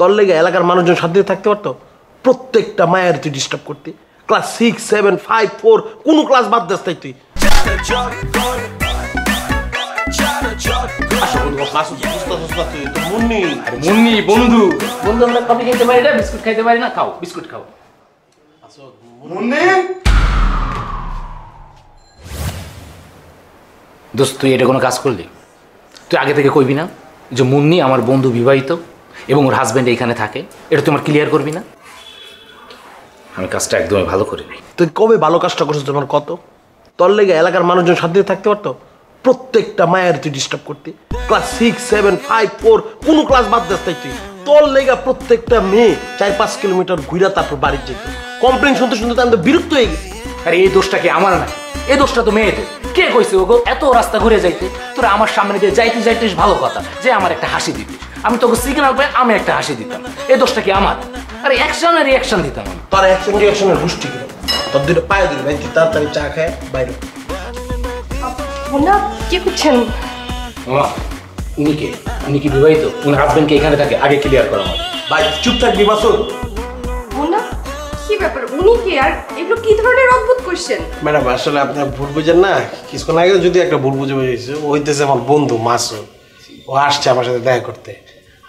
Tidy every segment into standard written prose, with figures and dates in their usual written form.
তোর লেগে এলাকার মানুষজন শান্তিতে থাকতে পারতো? প্রত্যেকটা মায়ের তুই ডিস্টার্ব করতি। ক্লাস 6, 7, 5, 4 কোন ক্লাস বাদ দিস তাই তুই? মুন্নি বন্ধু বন্ধু আমরা কফি খেতে পারি না, বিস্কুট খাইতে পারি না, খাও বিস্কুট খাও। দোস্ত তুই এটা কোনো কাজ করলি? তুই আগে থেকে কইবি না যে মুন্নি আমার বন্ধু বিবাহিত এবং ওর হাজব্যান্ড এইখানে থাকে? এটা তুই আমার ক্লিয়ার করবি না? আমি কাজটা একদমই ভালো করিনি। তুই কবে ভালো কাজটা করছিস তোমার কত? তোর লেগে এলাকার মানুষজন শান্তিতে থাকতে পারতো? প্রত্যেকটা মায়ের তুই ডিস্টার্ব করতি। ক্লাস 6, 7, 5, 4 কোন ক্লাস বাদ দিস তাই তুই? তোর লেগে প্রত্যেকটা মেয়ে 4-5 কিলোমিটার ঘুরে তারপর বাড়ি যেত। কমপ্লেন শুনতে শুনতে আমি তো বিরক্ত হয়ে গেছি। আরে এই দোষটা কি আমার না, এই দোষটা তো মেয়েদের। কে কইছে ওগো এত রাস্তা ঘুরে যাইতে? তোরা আমার সামনে দিয়ে যাইতে যাইতে ভালো কথা যে আমার একটা হাসি দিবি, আমি তোকে সিগন্যাল পাই আমি একটা হাসি দিতাম। এই দোষটা কি আমার? আরে অ্যাকশন আর রিঅ্যাকশন দিতাম আমি। তোর অ্যাকশন রিঅ্যাকশনের গোষ্ঠী কিনা তোর দুটো পায়ে দিল ভাই, তুই তাড়াতাড়ি চা খায় বাইরে। মুন্না কি করছেন? মামা উনি কে? উনি কি বিবাহিত? উনি হাজবেন্ডকে এখানে থাকে আগে ক্লিয়ার করা আমার। ভাই চুপ থাকবি মাসুদ। মুন্না কি ব্যাপার, উনি কি আর এগুলো কি ধরনের অদ্ভুত কোশ্চেন? ম্যাডাম আসলে আপনার ভুল বুঝেন না, কিছুক্ষণ আগে যদি একটা ভুল বুঝে বুঝেছে, ও হইতেছে আমার বন্ধু মাসুদ। ও আসছে আমার সাথে দেখা করতে,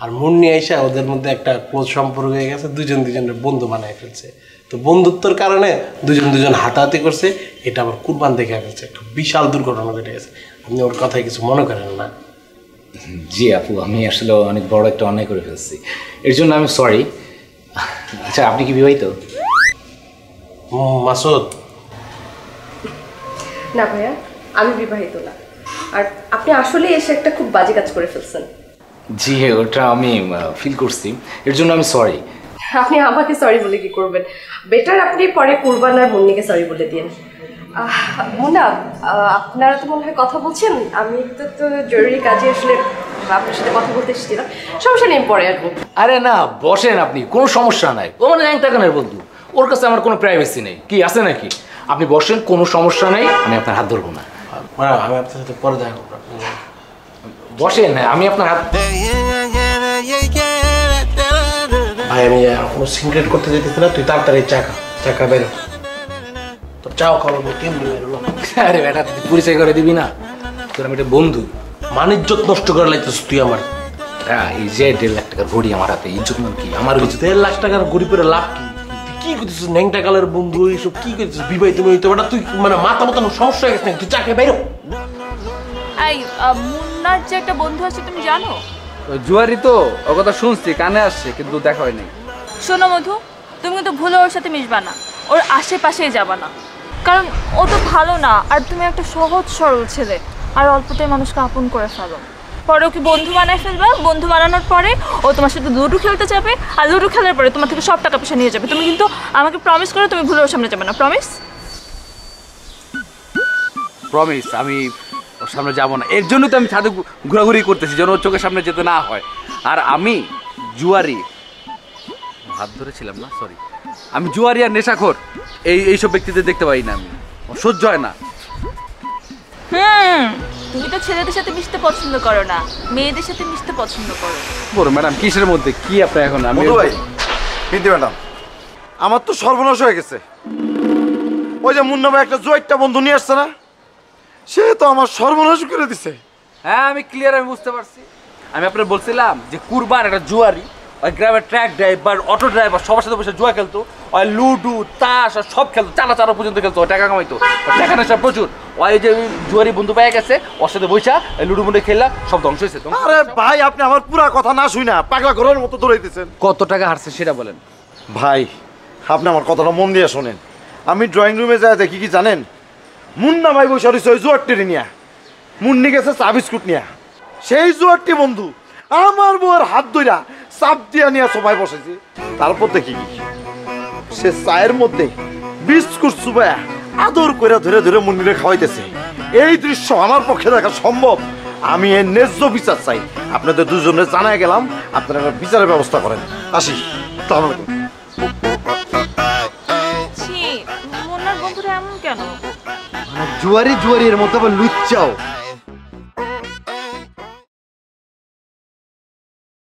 আর মুন্নি আইসা ওদের মধ্যে একটা ক্লোজ সম্পর্ক হয়ে গেছে, দুজনের বন্ধু বানায় ফেলছে। তো বন্ধুত্বর কারণে দুজন হাতাহাতি করছে, এটা আবার কুরবান দেখে ফেলছে, একটা বিশাল দুর্ঘটনা ঘটে গেছে। আপনি ওর কথায় কিছু মনে করেন না? জি আপু, আমি আসলে অনেক বড় একটা অন্যায় করে ফেলছি, এর জন্য আমি সরি। আচ্ছা আপনি কি বিবাহিত? মাসুদ না ভাইয়া, আমি বিবাহিত না। আর আপনি আসলে এসে একটা খুব বাজে কাজ করে ফেলছেন। জি ওটা আমি ফিল করছি, এর জন্য আমি সরি। আপনি আমাকে সরি বলে কি করবেন? বেটার আপনি পরে কুরবান আর মুন্নিকে সরি বলে দিন। মুন্না আপনারা তো মনে হয় কথা বলছেন, আমি তো জরুরি কাজে আসলে আপনার সাথে কথা বলতে এসেছিলাম। সমস্যা নেই, পরে আসবো। আরে না বসেন আপনি, কোনো সমস্যা নাই। ও মানে ন্যাংটাকানের বন্ধু, ওর কাছে আমার কোনো প্রাইভেসি নেই। কি আছে নাকি? আপনি বসেন, কোনো সমস্যা নেই, আমি আপনার হাত ধরবো না। আমি আপনার সাথে পরে দেখা করবো। বসেন, আমি আপনার হাত। ভাই আমি কোনো সিগারেট করতে যেতেছি না, তুই তাড়াতাড়ি চা খা বেরো। তোর চাও খাওয়াবো কেমনি বেরোলো? আরে বেটা তুই পরিচয় করে দিবি না, তোর আমি একটা বন্ধু। মানিজ্জত নষ্ট করে লাগতেছ তুই আমার। হ্যাঁ এই যে 1.5 লাখ টাকার ঘড়ি আমার হাতে, ইজ্জত মান কি? আমার 1.5 লাখ টাকার ঘড়ি পরে লাভ কি? তুই কি করতেছিস? ন্যাংটা কালের বন্ধু এইসব কি করতেছিস? বিবাহিত মেয়ে বেটা, তুই মানে মাথা মতো সমস্যা হয়ে গেছে নাকি? তুই চা খেয়ে বেরো। এই মুন্নার যে একটা বন্ধু আছে তুমি জানো? জুয়ারি তো, ওর কথা শুনছি, কানে আসছে, কিন্তু দেখা হয়নি। শোনো মধু, তুমি কিন্তু ভুলে ওর সাথে মিশবা না, ওর আশেপাশেই যাবা না, কারণ ও তো ভালো না। আর তুমি একটা সহজ সরল ছেলে, আর অল্পতেই মানুষকে আপন করে ফেলো। পরে ওকে বন্ধু বানায় ফেলবা, বন্ধু বানানোর পরে ও তোমার সাথে লুডো খেলতে যাবে, আর লুডো খেলার পরে তোমার থেকে সব টাকা পয়সা নিয়ে যাবে। তুমি কিন্তু আমাকে প্রমিস করো তুমি ভুলে ওর সামনে যাবে না। প্রমিস? প্রমিস, আমি ওর সামনে যাবো না। এর জন্য তো আমি ছাদে ঘোরাঘুরি করতেছি, যেন ওর চোখের সামনে যেতে না হয়। আর আমি জুয়ারি, হাত ধরেছিলাম না, সরি, আমি জুয়ারি আর নেশাখোর, এইসব ব্যক্তিদের দেখতে পাই না, আমি সহ্য হয় না। তুমি তো ছেলেদের সাথে মিশতে পছন্দ করো না, মেয়েদের সাথে মিশতে পছন্দ করো। বলো ম্যাডাম, কিসের মধ্যে কি আপনার এখন? আমি ভাই বিন্দি ম্যাডাম, আমার তো সর্বনাশ হয়ে গেছে। ওই যে মুন্না ভাই একটা জয়টা বন্ধু নিয়ে আসছে না, সে তো আমার সর্বনাশ করে দিছে। হ্যাঁ আমি ক্লিয়ার, আমি বুঝতে পারছি। আমি আপনার বলছিলাম যে কুরবান একটা জুয়ারি, ওই গ্রামের ট্রাক ড্রাইভার, অটো ড্রাইভার, সবার সাথে বসে জুয়া খেলতো, ওই লুডু তাস আর সব খেলতো, চারা পর্যন্ত খেলতো, টাকা কামাইতো, টাকা নেশা প্রচুর। ওই যে জুয়ারি বন্ধু পেয়ে গেছে, ওর সাথে বইসা লুডু মুডে খেললা, সব ধ্বংস হয়েছে। আরে ভাই আপনি আমার পুরা কথা না শুই না পাগলা ঘরের মতো দৌড়াইতেছেন। কত টাকা হারছে সেটা বলেন। ভাই আপনি আমার কথাটা মন দিয়ে শোনেন। আমি ড্রয়িং রুমে যাই দেখি কি জানেন, মুন্না ভাই বসে রয়েছে ওই জুয়ারটি নিয়ে, মুন্নি গেছে চা বিস্কুট নিয়ে। সেই জুয়ারটি বন্ধু আমার বউয়ের হাত ধইরা চাপ দিয়া নিয়ে সবাই বসেছে। তারপর দেখি কি সে চায়ের মধ্যে বিস্কুট চুবায়া আদর করে ধরে ধরে মুন্নিরে খাওয়াইতেছে। এই দৃশ্য আমার পক্ষে দেখা সম্ভব? আমি এর ন্যায্য বিচার চাই। আপনাদের দুজনে জানাই গেলাম, আপনারা বিচারের ব্যবস্থা করেন। আসি, আসসালামু আলাইকুম। মুন্নার বন্ধুরা এমন কেন? জুয়ারি এর মধ্যে আবার লুচ্চাও।